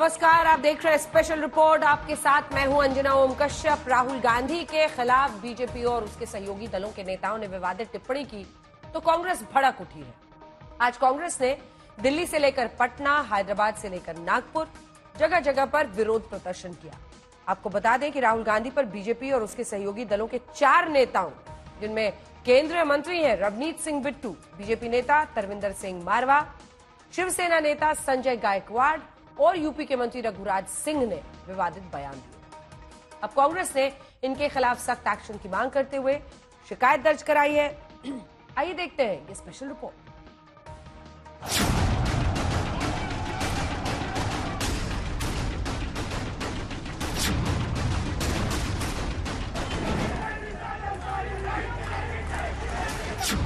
नमस्कार, आप देख रहे हैं स्पेशल रिपोर्ट। आपके साथ मैं हूं अंजना ओम कश्यप। राहुल गांधी के खिलाफ बीजेपी और उसके सहयोगी दलों के नेताओं ने विवादित टिप्पणी की तो कांग्रेस भड़क उठी है। आज कांग्रेस ने दिल्ली से लेकर पटना, हैदराबाद से लेकर नागपुर जगह जगह पर विरोध प्रदर्शन किया। आपको बता दें कि राहुल गांधी पर बीजेपी और उसके सहयोगी दलों के 4 नेताओं, जिनमें केंद्रीय मंत्री हैं रवनीत सिंह बिट्टू, बीजेपी नेता तरविंदर सिंह मारवा, शिवसेना नेता संजय गायकवाड़ और यूपी के मंत्री रघुराज सिंह ने विवादित बयान दिए। अब कांग्रेस ने इनके खिलाफ सख्त एक्शन की मांग करते हुए शिकायत दर्ज कराई है। आइए देखते हैं ये स्पेशल रिपोर्ट।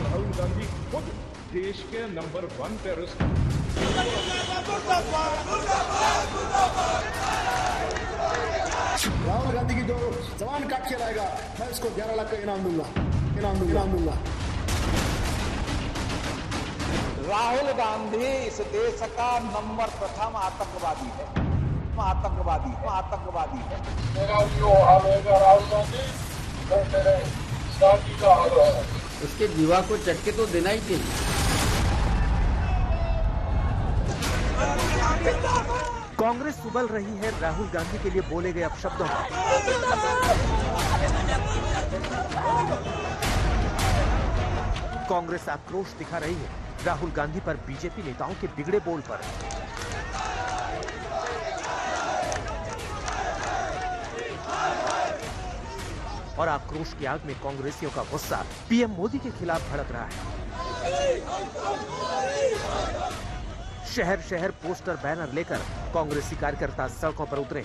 राहुल गांधी खुद देश के नंबर 1 टेररिस्ट। राहुल गांधी की जो जवान काट के लाएगा, मैं उसको 11 लाख का इनाम दूंगा। राहुल गांधी इस देश का नंबर प्रथम आतंकवादी है। मेरा जो हाल होगा राहुल गांधी, वो मेरे साथी का हाल होगा। उसके जीवा को चटके तो देना ही चाहिए। कांग्रेस उबल रही है राहुल गांधी के लिए बोले गए अपशब्दों पर। कांग्रेस आक्रोश दिखा रही है राहुल गांधी पर बीजेपी नेताओं के बिगड़े बोल पर। और आक्रोश की आग में कांग्रेसियों का गुस्सा पीएम मोदी के खिलाफ भड़क रहा है। शहर शहर पोस्टर बैनर लेकर कांग्रेसी कार्यकर्ता सड़कों पर उतरे।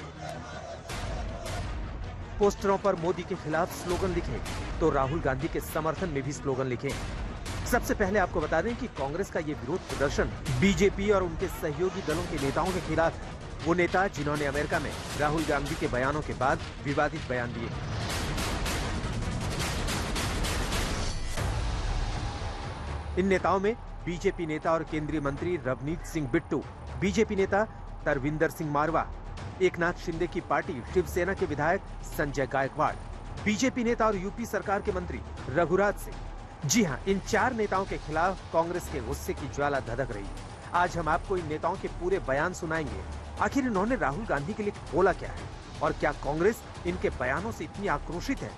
पोस्टरों पर मोदी के खिलाफ स्लोगन लिखे तो राहुल गांधी के समर्थन में भी स्लोगन लिखे। सबसे पहले आपको बता दें कि कांग्रेस का ये विरोध प्रदर्शन बीजेपी और उनके सहयोगी दलों के नेताओं के खिलाफ है। वो नेता जिन्होंने अमेरिका में राहुल गांधी के बयानों के बाद विवादित बयान दिए। इन नेताओं में बीजेपी नेता और केंद्रीय मंत्री रवनीत सिंह बिट्टू, बीजेपी नेता तरविंदर सिंह मारवा, एकनाथ शिंदे की पार्टी शिवसेना के विधायक संजय गायकवाड़, बीजेपी नेता और यूपी सरकार के मंत्री रघुराज सिंह। जी हां, इन 4 नेताओं के खिलाफ कांग्रेस के गुस्से की ज्वाला धधक रही है। आज हम आपको इन नेताओं के पूरे बयान सुनाएंगे। आखिर इन्होंने राहुल गांधी के लिए बोला क्या है और क्या कांग्रेस इनके बयानों से इतनी आक्रोशित है।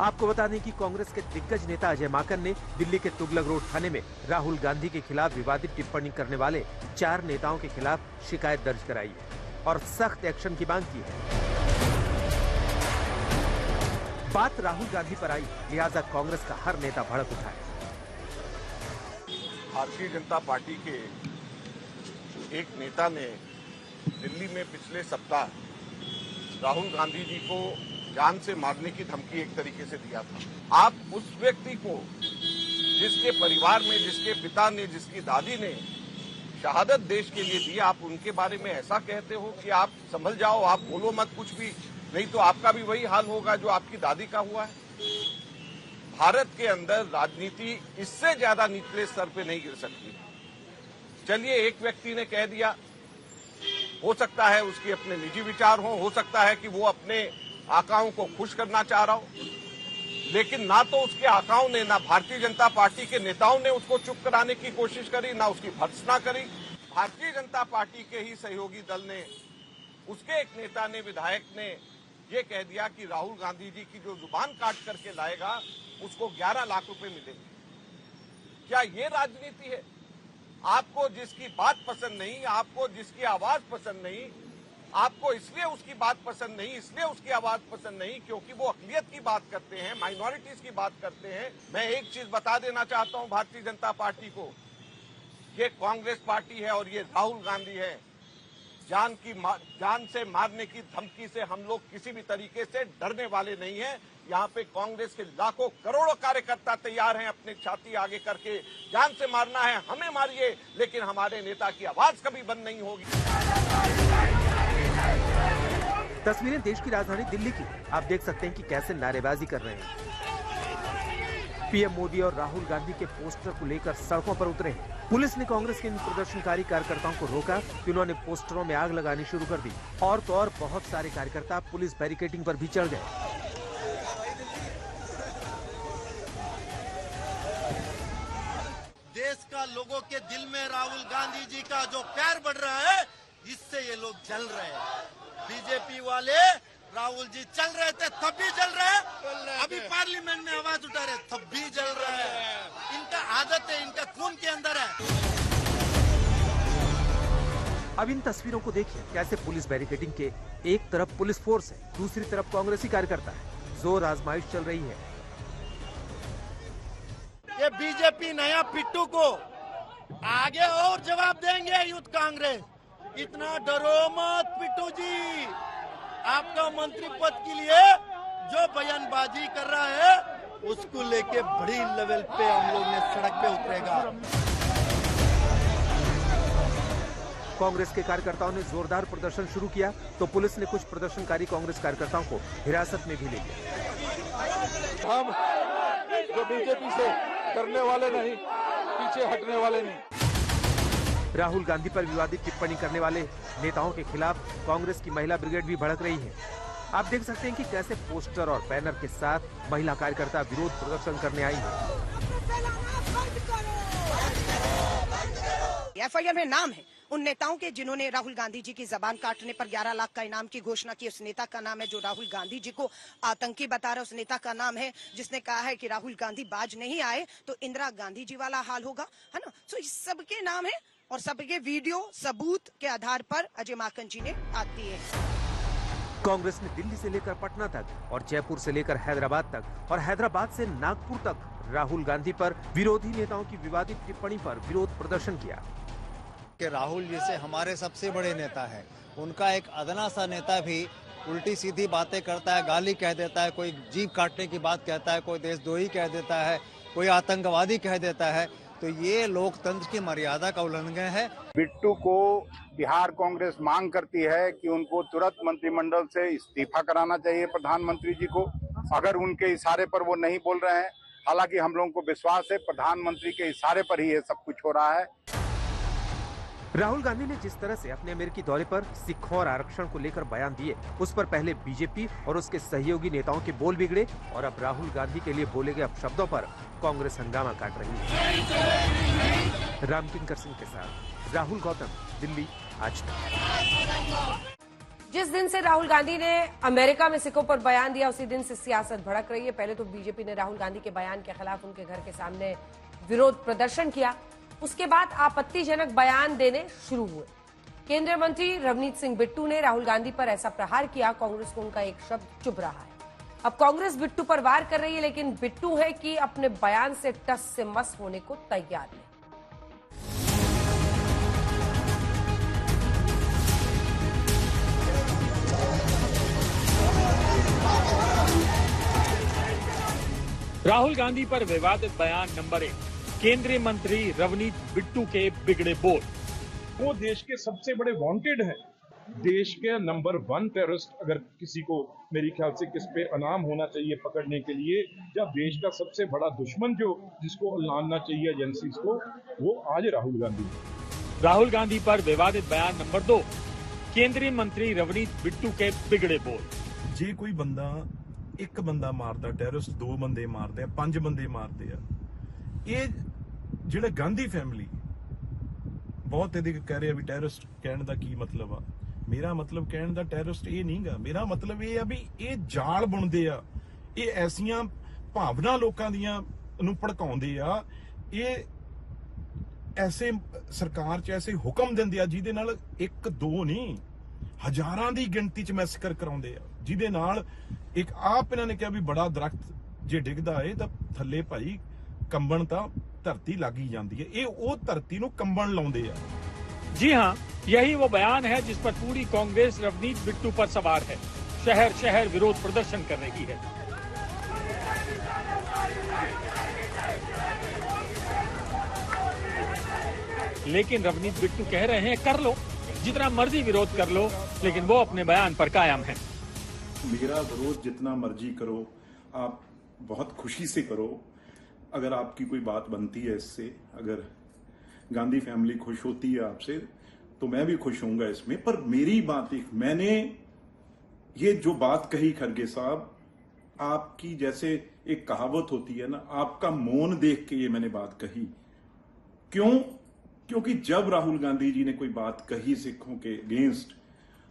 आपको बता दें कि कांग्रेस के दिग्गज नेता अजय माकन ने दिल्ली के तुगलक रोड थाने में राहुल गांधी के खिलाफ विवादित टिप्पणी करने वाले 4 नेताओं के खिलाफ शिकायत दर्ज कराई है और सख्त एक्शन की मांग की है। बात राहुल गांधी पर आई, लिहाजा कांग्रेस का हर नेता भड़क उठा है। भारतीय जनता पार्टी के एक नेता ने दिल्ली में पिछले सप्ताह राहुल गांधी जी को जान से मारने की धमकी एक तरीके से दिया था। आप उस व्यक्ति को, जिसके परिवार में, जिसके पिता ने, जिसकी दादी ने शहादत देश के लिए दी, आप उनके बारे में ऐसा कहते हो कि आप संभल जाओ, आप बोलो मत कुछ भी, नहीं तो आपका भी वही हाल होगा जो आपकी दादी का हुआ है। भारत के अंदर राजनीति इससे ज्यादा निचले स्तर पे नहीं गिर सकती। चलिए, एक व्यक्ति ने कह दिया, हो सकता है उसके अपने निजी विचार हो सकता है कि वो अपने आकाओं को खुश करना चाह रहा हो, लेकिन ना तो उसके आकाओं ने, ना भारतीय जनता पार्टी के नेताओं ने उसको चुप कराने की कोशिश करी, ना उसकी भर्त्सना करी। भारतीय जनता पार्टी के ही सहयोगी दल ने, उसके एक नेता ने, विधायक ने ये कह दिया कि राहुल गांधी जी की जो जुबान काट करके लाएगा उसको 11 लाख रुपए मिलेंगे। क्या ये राजनीति है? आपको जिसकी बात पसंद नहीं, आपको जिसकी आवाज पसंद नहीं, आपको इसलिए उसकी बात पसंद नहीं, इसलिए उसकी आवाज पसंद नहीं क्योंकि वो अक़लियत की बात करते हैं, माइनॉरिटीज की बात करते हैं। मैं एक चीज बता देना चाहता हूं भारतीय जनता पार्टी को, ये कांग्रेस पार्टी है और ये राहुल गांधी है। जान से मारने की धमकी से हम लोग किसी भी तरीके से डरने वाले नहीं हैं। यहाँ पे कांग्रेस के लाखों करोड़ों कार्यकर्ता तैयार हैं अपनी छाती आगे करके, जान से मारना है हमें मारिए, लेकिन हमारे नेता की आवाज कभी बंद नहीं होगी। तस्वीरें देश की राजधानी दिल्ली की। आप देख सकते हैं कि कैसे नारेबाजी कर रहे हैं। पीएम मोदी और राहुल गांधी के पोस्टर को लेकर सड़कों पर उतरे हैं। पुलिस ने कांग्रेस के इन प्रदर्शनकारी कार्यकर्ताओं को रोका कि उन्होंने पोस्टरों में आग लगानी शुरू कर दी। और तो और बहुत सारे कार्यकर्ता पुलिस बैरिकेडिंग पर भी चढ़ गए। देश का लोगों के दिल में राहुल गांधी जी का जो प्यार बढ़ रहा है, इससे ये लोग जल रहे हैं। बीजेपी वाले राहुल जी चल रहे थे तब भी जल रहे हैं, अभी पार्लियामेंट में आवाज उठा रहे तब भी जल रहे हैं। इनका आदत है, इनका खून के अंदर है। अब इन तस्वीरों को देखिए, कैसे पुलिस बैरिकेडिंग के एक तरफ पुलिस फोर्स है, दूसरी तरफ कांग्रेसी कार्यकर्ता है। जोर आजमाइश चल रही है। ये बीजेपी नया पिट्टू को आगे और जवाब देंगे यूथ कांग्रेस। इतना डरो मत पिट्टू जी, आपका मंत्री पद के लिए जो बयानबाजी कर रहा है उसको लेके बड़ी लेवल पे हम लोग ने सड़क पे उतरेगा। कांग्रेस के कार्यकर्ताओं ने जोरदार प्रदर्शन शुरू किया तो पुलिस ने कुछ प्रदर्शनकारी कांग्रेस कार्यकर्ताओं को हिरासत में भी ले लिया। हम जो बीजेपी से करने वाले नहीं, पीछे हटने वाले नहीं। राहुल गांधी पर विवादित टिप्पणी करने वाले नेताओं के खिलाफ कांग्रेस की महिला ब्रिगेड भी भड़क रही है। आप देख सकते हैं कि कैसे पोस्टर और बैनर के साथ महिला कार्यकर्ता विरोध प्रदर्शन करने आई है। एफआईआर में नाम है उन नेताओं के जिन्होंने राहुल गांधी जी की जबान काटने पर 11 लाख का इनाम की घोषणा की। उस नेता का नाम है जो राहुल गांधी जी को आतंकी बता रहा है। उस नेता का नाम है जिसने कहा है कि राहुल गांधी बाज नहीं आए तो इंदिरा गांधी जी वाला हाल होगा, है ना। सो इस सबके नाम है और सबके वीडियो सबूत के आधार पर अजय माकन जी ने आती है। कांग्रेस ने दिल्ली से लेकर पटना तक और जयपुर से लेकर हैदराबाद तक और हैदराबाद से नागपुर तक राहुल गांधी पर विरोधी नेताओं की विवादित टिप्पणी पर विरोध प्रदर्शन किया। कि राहुल जी से हमारे सबसे बड़े नेता है, उनका एक अदना सा नेता भी उल्टी सीधी बातें करता है, गाली कह देता है, कोई जीभ काटने की बात कहता है, कोई देशद्रोही कह देता है, कोई आतंकवादी कह देता है, तो ये लोकतंत्र की मर्यादा का उल्लंघन है। बिट्टू को बिहार कांग्रेस मांग करती है कि उनको तुरंत मंत्रिमंडल से इस्तीफा कराना चाहिए प्रधानमंत्री जी को, अगर उनके इशारे पर वो नहीं बोल रहे हैं। हालांकि हम लोगों को विश्वास है प्रधानमंत्री के इशारे पर ही ये सब कुछ हो रहा है। राहुल गांधी ने जिस तरह से अपने अमेरिकी दौरे पर सिखों और आरक्षण को लेकर बयान दिए, उस पर पहले बीजेपी और उसके सहयोगी नेताओं के बोल बिगड़े और अब राहुल गांधी के लिए बोले गए अपशब्दों पर कांग्रेस हंगामा काट रही है। रामकिंकर सिंह के साथ राहुल गौतम, दिल्ली, आज तक। जिस दिन से राहुल गांधी ने अमेरिका में सिखों पर बयान दिया उसी दिन से सियासत भड़क रही है। पहले तो बीजेपी ने राहुल गांधी के बयान के खिलाफ उनके घर के सामने विरोध प्रदर्शन किया, उसके बाद आपत्तिजनक बयान देने शुरू हुए। केंद्रीय मंत्री रवनीत सिंह बिट्टू ने राहुल गांधी पर ऐसा प्रहार किया, कांग्रेस को उनका एक शब्द चुभ रहा है। अब कांग्रेस बिट्टू पर वार कर रही है, लेकिन बिट्टू है कि अपने बयान से टस से मस होने को तैयार है। राहुल गांधी पर विवादित बयान नंबर 1, केंद्रीय मंत्री रवनीत बिट्टू के बिगड़े बोल। वो देश के सबसे बड़े वांटेड हैं, देश के नंबर 1 टेररिस्ट। अगर किसी को मेरी ख्याल से किस पे इनाम होना चाहिए पकड़ने के लिए, या देश का सबसे बड़ा दुश्मन जो जिसको लानना चाहिए एजेंसीज को, वो आज राहुल गांधी। राहुल गांधी पर विवादित बयान नंबर 2, केंद्रीय मंत्री रवनीत बिट्टू के बिगड़े बोल। जे कोई बंदा एक बंदा मारदा, टेररिस्ट 2 बंदे मारते हैं, 5 बंदे मारते हैं, ये ਜਿਹੜੇ ਗਾਂਧੀ ਫੈਮਿਲੀ ਬਹੁਤ ਇਹਦੇ ਕਹਿ ਰਹੇ ਆ ਵੀ ਟੈਰਰਿਸਟ ਕਹਿਣ ਦਾ ਕੀ ਮਤਲਬ ਆ। ਮੇਰਾ ਮਤਲਬ ਕਹਿਣ ਦਾ ਟੈਰਰਿਸਟ ਇਹ ਨਹੀਂਗਾ, ਮੇਰਾ ਮਤਲਬ ਇਹ ਆ ਵੀ ਇਹ ਜਾਲ ਬੁਣਦੇ ਆ, ਇਹ ਐਸੀਆਂ ਭਾਵਨਾ ਲੋਕਾਂ ਦੀਆਂ ਨੂੰ ਭੜਕਾਉਂਦੇ ਆ, ਇਹ ਐਸੇ ਸਰਕਾਰ 'ਚ ਐਸੇ ਹੁਕਮ ਦਿੰਦੇ ਆ ਜਿਹਦੇ ਨਾਲ 1 2 ਨਹੀਂ ਹਜ਼ਾਰਾਂ ਦੀ ਗਿਣਤੀ 'ਚ ਮੈਸਕਰ ਕਰਾਉਂਦੇ ਆ, ਜਿਹਦੇ ਨਾਲ ਇੱਕ ਆਪ ਇਹਨਾਂ ਨੇ ਕਿਹਾ ਵੀ ਬੜਾ ਦਰਖਤ ਜੇ ਡਿੱਗਦਾ ਏ ਤਾਂ ਥੱਲੇ ਭਾਈ कंबन तो धरती लग ही जाती है, ये वो धरती नु कंबन लाउंदे आ। जी हाँ, यही वो बयान है जिस पर पूरी कांग्रेस रवनीत बिट्टू पर सवार है। शहर शहर विरोध प्रदर्शन कर रही है। लेकिन रवनीत बिट्टू कह रहे हैं कर लो, जितना मर्जी विरोध कर लो, लेकिन वो अपने बयान पर कायम है। मेरा विरोध जितना मर्जी करो, आप बहुत खुशी से करो, अगर आपकी कोई बात बनती है इससे, अगर गांधी फैमिली खुश होती है आपसे, तो मैं भी खुश होऊंगा इसमें। पर मेरी बात मैंने ये जो बात कही खड़गे साहब, आपकी जैसे एक कहावत होती है ना, आपका मौन देख के ये मैंने बात कही। क्यों? क्योंकि जब राहुल गांधी जी ने कोई बात कही सिखों के अगेंस्ट,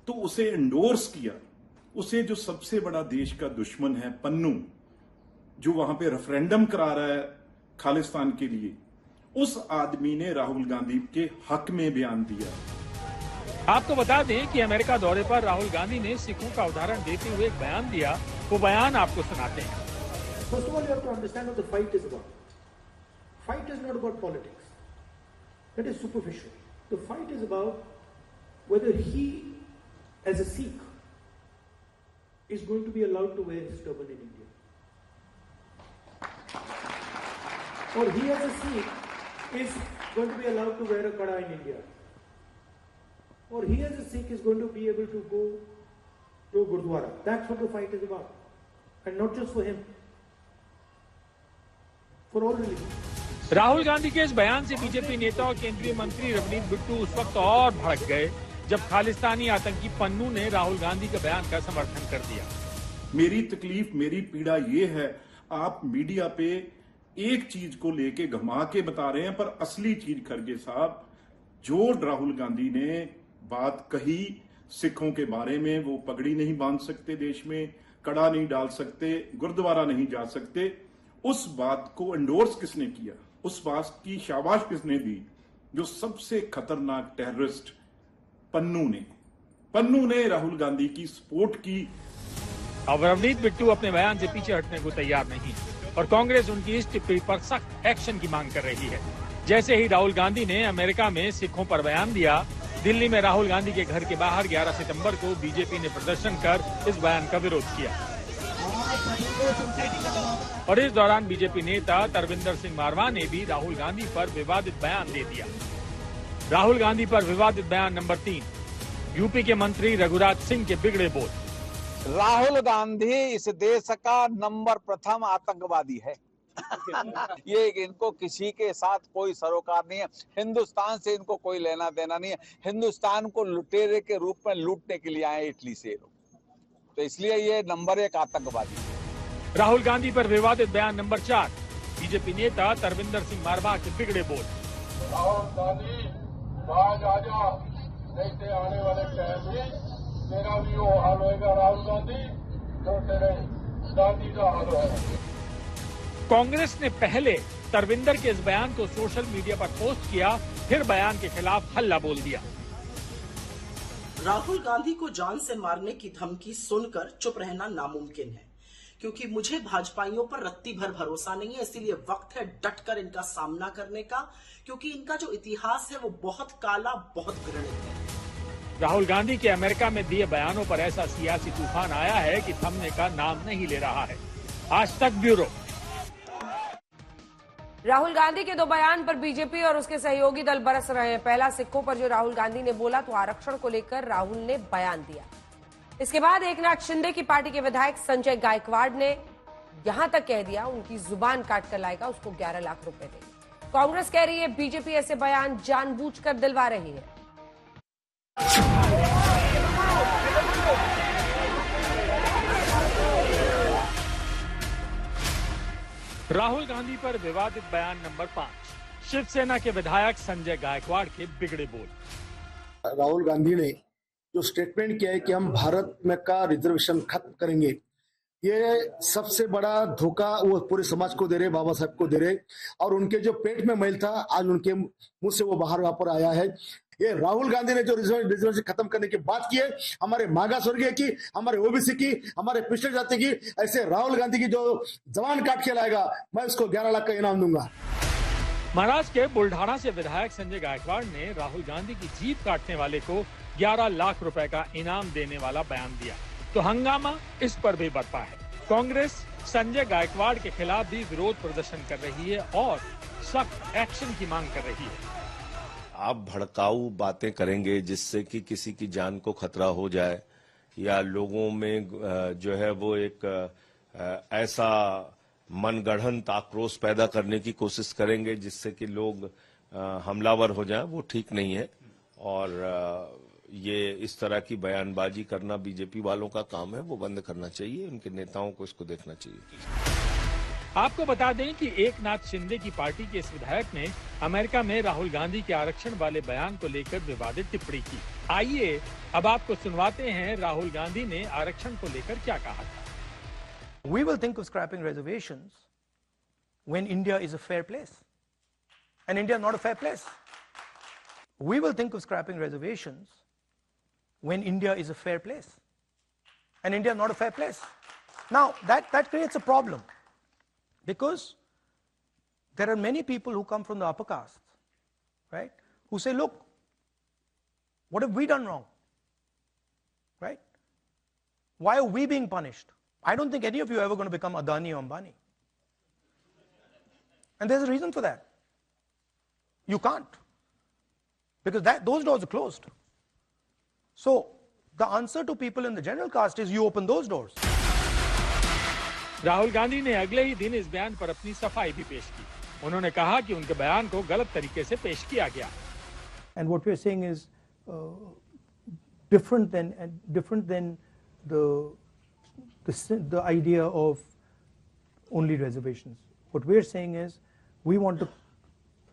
तो उसे एंडोर्स किया। उसे जो सबसे बड़ा देश का दुश्मन है पन्नू, जो वहां पे रेफरेंडम करा रहा है खालिस्तान के लिए, उस आदमी ने राहुल गांधी के हक में बयान दिया। आपको बता दें कि अमेरिका दौरे पर राहुल गांधी ने सिखों का उदाहरण देते हुए एक बयान दिया। वो बयान आपको सुनाते हैं। First of all, you have to understand what the fight is about. Fight is not about politics. That is superficial. The fight is about whether he, as a Sikh, is going to be allowed to wear his turban in India. Or he, as a Sikh, is going to be allowed to wear a kada in India. Or he, as a Sikh, is going to be able to go to Gurdwara. That's what the fight is about. And not just for him. For all religions. Rahul Gandhi के इस बयान से BJP नेता और केंद्रीय मंत्री रवनीत बिट्टू उस वक्त और भड़क गए जब खालिस्तानी आतंकी पन्नू ने राहुल गांधी के बयान का समर्थन कर दिया। मेरी तकलीफ, मेरी पीड़ा ये है, आप मीडिया पे एक चीज को लेके घुमा के बता रहे हैं, पर असली चीज खड़गे साहब, जो राहुल गांधी ने बात कही सिखों के बारे में, वो पगड़ी नहीं बांध सकते देश में, कड़ा नहीं डाल सकते, गुरुद्वारा नहीं जा सकते, उस बात को एंडोर्स किसने किया? उस बात की शाबाश किसने दी? जो सबसे खतरनाक टेररिस्ट पन्नू ने राहुल गांधी की सपोर्ट की। अब रवनीत बिट्टू अपने बयान से पीछे हटने को तैयार नहीं और कांग्रेस उनकी इस टिप्पणी पर सख्त एक्शन की मांग कर रही है। जैसे ही राहुल गांधी ने अमेरिका में सिखों पर बयान दिया, दिल्ली में राहुल गांधी के घर के बाहर 11 सितंबर को बीजेपी ने प्रदर्शन कर इस बयान का विरोध किया और इस दौरान बीजेपी नेता तरविंदर सिंह मारवा ने भी राहुल गांधी पर विवादित बयान दे दिया। राहुल गांधी पर विवादित बयान नंबर 3, यूपी के मंत्री रघुराज सिंह के बिगड़े बोल। राहुल गांधी इस देश का नंबर प्रथम आतंकवादी है। ये इनको किसी के साथ कोई सरोकार नहीं है, हिंदुस्तान से इनको कोई लेना देना नहीं है। हिंदुस्तान को लुटेरे के रूप में लूटने के लिए आए इटली से, तो इसलिए ये नंबर 1 आतंकवादी है। राहुल गांधी पर विवादित बयान नंबर 4, बीजेपी नेता तरविंदर सिंह मारवा के बिगड़े बोल। राहुल गांधी बाज आजा, नहीं आने वाले टाइम में तेरा भी वो हाल होगा राहुल गांधी, तो तेरे दादी का हाल होगा। कांग्रेस ने पहले तरविंदर के इस बयान को सोशल मीडिया पर पोस्ट किया, फिर बयान के खिलाफ हल्ला बोल दिया। राहुल गांधी को जान से मारने की धमकी सुनकर चुप रहना नामुमकिन है, क्योंकि मुझे भाजपाइयों पर रत्ती भर भरोसा नहीं है। इसीलिए वक्त है डटकर इनका सामना करने का, क्योंकि इनका जो इतिहास है वो बहुत काला, बहुत घृणित है। राहुल गांधी के अमेरिका में दिए बयानों पर ऐसा सियासी तूफान आया है कि थमने का नाम नहीं ले रहा है। आज तक ब्यूरो। राहुल गांधी के 2 बयान पर बीजेपी और उसके सहयोगी दल बरस रहे हैं। पहला, सिखों पर जो राहुल गांधी ने बोला तो आरक्षण को लेकर राहुल ने बयान दिया। इसके बाद एकनाथ शिंदे की पार्टी के विधायक संजय गायकवाड़ ने यहां तक कह दिया उनकी जुबान काट कर लाएगा उसको 11 लाख रुपए देंगे। कांग्रेस कह रही है बीजेपी ऐसे बयान जानबूझकर दिलवा रही है। राहुल गांधी पर विवादित बयान नंबर 5, शिवसेना के विधायक संजय गायकवाड़ के बिगड़े बोल। राहुल गांधी ने जो स्टेटमेंट किया है कि हम भारत में का रिजर्वेशन खत्म करेंगे, ये सबसे बड़ा धोखा वो पूरे समाज को दे रहे, बाबा साहब को दे रहे, और उनके जो पेट में मैल था आज उनके मुंह से वो बाहर वापर आया है। ये राहुल गांधी ने जो रिजर्वेशन खत्म करने की बात की है, हमारे मागास वर्गीय की, हमारे ओबीसी की, हमारे पिछड़े जाति की, ऐसे राहुल गांधी की जो जवान काट के लाएगा, मैं उसको 11 लाख का इनाम दूंगा। महाराष्ट्र के बुल्ढाना से विधायक संजय गायकवाड़ ने राहुल गांधी की जीभ काटने वाले को 11 लाख रुपए का इनाम देने वाला बयान दिया, तो हंगामा इस पर भी बरपा है। कांग्रेस संजय गायकवाड़ के खिलाफ भी विरोध प्रदर्शन कर रही है और सख्त एक्शन की मांग कर रही है। आप भड़काऊ बातें करेंगे जिससे कि किसी की जान को खतरा हो जाए, या लोगों में जो है वो एक ऐसा मनगढ़ंत आक्रोश पैदा करने की कोशिश करेंगे जिससे कि लोग हमलावर हो जाएं, वो ठीक नहीं है। और ये इस तरह की बयानबाजी करना बीजेपी वालों का काम है, वो बंद करना चाहिए। उनके नेताओं को इसको देखना चाहिए। आपको बता दें कि एकनाथ शिंदे की पार्टी के इस विधायक ने अमेरिका में राहुल गांधी के आरक्षण वाले बयान को लेकर विवादित टिप्पणी की। आइए अब आपको सुनवाते हैं राहुल गांधी ने आरक्षण को लेकर क्या कहा था। We will think of scrapping reservations when India is a fair place. And India is not a fair place. We will think of scrapping reservations when India is a fair place. And India is not a fair place. Now, that creates a problem. Because there are many people who come from the upper caste, right? Who say, look, what have we done wrong? Right? Why are we being punished? I don't think any of you are ever going to become Adani or Ambani. And there's a reason for that. You can't. Because those doors are closed. So, the answer to people in the general caste is you open those doors. Rahul Gandhi ने अगले ही दिन इस बयान पर अपनी सफाई भी पेश की। उन्होंने कहा कि उनके बयान को गलत तरीके से पेश किया गया। And what we are saying is different than the idea of only reservations. What we are saying is we want a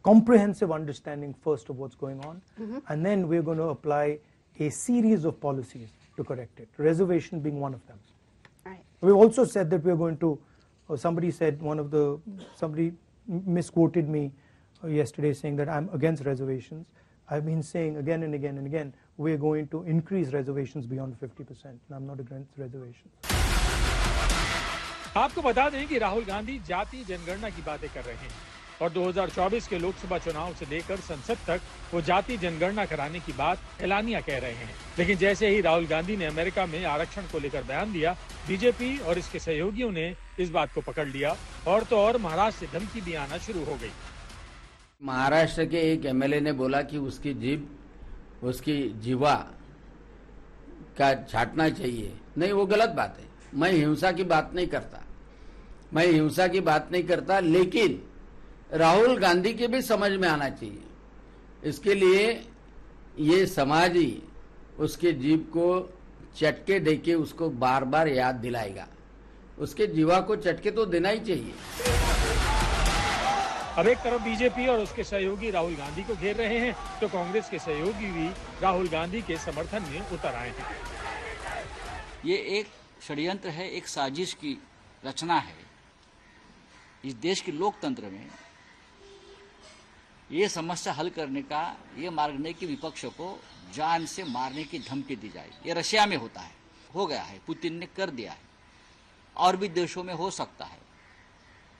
comprehensive understanding first of what's going on, and then we're going to apply a series of policies to correct it. Reservation being one of them. Right. We also said that we're going to. Somebody misquoted me yesterday saying that I'm against reservations. I've been saying again and again and again we're going to increase reservations beyond 50%. And I'm not against reservations. आपको बता दें कि राहुल गांधी जाति जनगणना की बातें कर रहे हैं और 2024 के लोकसभा चुनाव से लेकर संसद तक वो जाति जनगणना कराने की बात एलानिया कह रहे हैं। लेकिन जैसे ही राहुल गांधी ने अमेरिका में आरक्षण को लेकर बयान दिया, बीजेपी और इसके सहयोगियों ने इस बात को पकड़ लिया और तो और महाराष्ट्र से धमकी भी आना शुरू हो गई। महाराष्ट्र के एक एमएलए ने बोला कि उसकी जीवा का छाटना चाहिए। नहीं, वो गलत बात है। मैं हिंसा की बात नहीं करता, लेकिन राहुल गांधी के भी समझ में आना चाहिए। इसके लिए ये समाज ही उसके जीभ को चटके देके उसको बार बार याद दिलाएगा। उसके जीवा को चटके तो देना ही चाहिए। अब एक तरफ बीजेपी और उसके सहयोगी राहुल गांधी को घेर रहे हैं, तो कांग्रेस के सहयोगी भी राहुल गांधी के समर्थन में उतर आए हैं। ये एक षड्यंत्र है, एक साजिश की रचना है। इस देश के लोकतंत्र में ये समस्या हल करने का ये मार्ग नहीं कि विपक्ष को जान से मारने की धमकी दी जाए। ये रशिया में होता है, हो गया है, पुतिन ने कर दिया है। और भी देशों में हो सकता है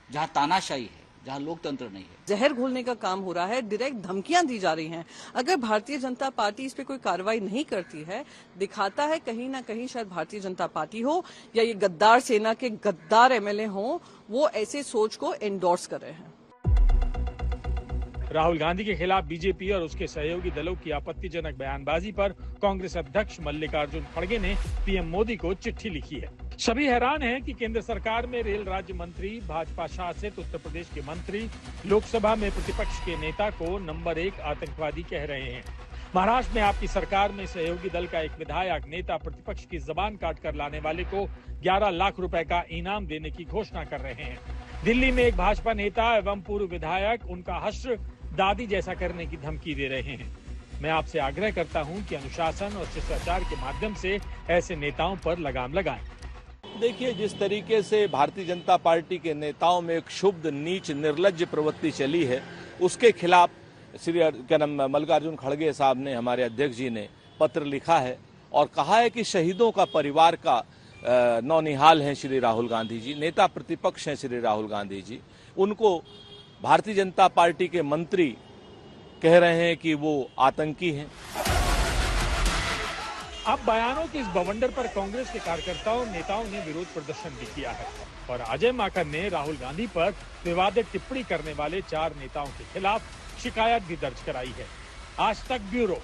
जहां तानाशाही है, जहां लोकतंत्र नहीं है। जहर घोलने का काम हो रहा है, डायरेक्ट धमकियां दी जा रही हैं। अगर भारतीय जनता पार्टी इस पे कोई कार्रवाई नहीं करती है, दिखाता है कहीं ना कहीं शायद भारतीय जनता पार्टी हो या ये गद्दार सेना के गद्दार एमएलए हो, वो ऐसे सोच को एंडोर्स कर रहे हैं। राहुल गांधी के खिलाफ बीजेपी और उसके सहयोगी दलों की आपत्तिजनक बयानबाजी पर कांग्रेस अध्यक्ष मल्लिकार्जुन खड़गे ने पीएम मोदी को चिट्ठी लिखी है। सभी हैरान हैं कि केंद्र सरकार में रेल राज्य मंत्री, भाजपा शासित उत्तर प्रदेश के मंत्री लोकसभा में प्रतिपक्ष के नेता को नंबर 1 आतंकवादी कह रहे हैं। महाराष्ट्र में आपकी सरकार में सहयोगी दल का एक विधायक नेता प्रतिपक्ष की जबान काटकर लाने वाले को 11 लाख रुपए का इनाम देने की घोषणा कर रहे हैं। दिल्ली में एक भाजपा नेता एवं पूर्व विधायक उनका हश्र दादी जैसा करने की धमकी दे रहे हैं। मैं आपसे आग्रह करता हूं कि अनुशासन और शिष्टाचार के माध्यम से ऐसे नेताओं पर लगाम लगाएं। देखिए, जिस तरीके से भारतीय जनता पार्टी के नेताओं में एक क्षुब्ध, नीच, निर्लज्ज प्रवृत्ति चली है, उसके खिलाफ श्री मल्लिकार्जुन खड़गे साहब ने, हमारे अध्यक्ष जी ने पत्र लिखा है और कहा है कि शहीदों का परिवार का नौनिहाल हैं श्री राहुल गांधी जी, नेता प्रतिपक्ष हैं श्री राहुल गांधी जी। उनको भारतीय जनता पार्टी के मंत्री कह रहे हैं कि वो आतंकी हैं। अब बयानों के इस बवंडर पर कांग्रेस के कार्यकर्ताओं नेताओं ने विरोध प्रदर्शन भी किया है और अजय माकन ने राहुल गांधी पर विवादित टिप्पणी करने वाले 4 नेताओं के खिलाफ शिकायत भी दर्ज कराई है। आज तक ब्यूरो।